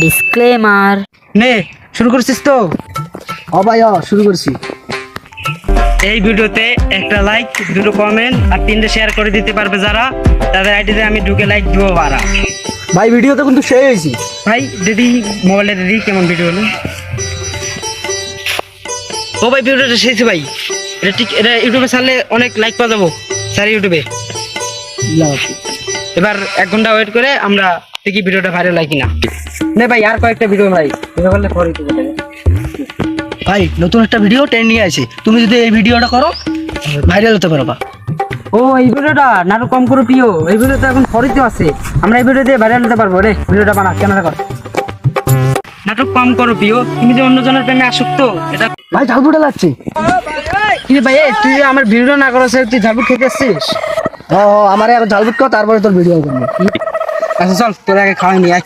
Disclaimer. নে শুরু করছিস তো? ভাই শুরু করছি। এই ভিডিওতে একটা লাইক, দুটো কমেন্ট আর 3টে শেয়ার করে দিতে পারবে যারা, তাদের আইডিতে আমি ঢুকে লাইক দিব বারা। ভাই ভিডিও তো কিন্তু সেই হয়েছি। ভাই দিদি মোবাইলে দিদি কেমন ভিডিও হলো? ও ভাই ভিডিওটা শেষ ভাই, এটা ঠিক, এটা ইউটিউবে ছাড়লে অনেক লাইক পাওয়া যাবো স্যার ইউটিউবে। এবার 1 ঘন্টা ওয়েট করে আমরা দেখি ভিডিওটা ভাইরাল হয় কিনা। নে ভাই আর কয়েকটা ভিডিও ভাই ভিডিও করলে পরে দিব। ভাই নতুন একটা ভিডিও ট্রেন্ডিং আছে, তুমি যদি এই ভিডিওটা করো ভাইরাল হতে পারবা। ও এই ভিডিওটা নাটক কম করো প্রিয়, এই ভিডিওটা এখন ফরিতে আছে, আমরা এই ভিডিও দিয়ে ভাইরাল হতে পারবো রে। ভিডিওটা বানা ক্যামেরা কর, নাটক কম করো প্রিয়, তুমি যে অন্যজনের প্রেমে আসক্ত এটা। ভাই ঝালপুটা লাগছে। কি ভাই তুই যে আমার ভিডিও না করছ, তুই ঝালপুট খেতে আসছিস? আমার এখন ঝালপুট খাও, তারপরে তোর ভিডিও করবো। আচ্ছা চল তোর আগে খাওয়াই নি আয়।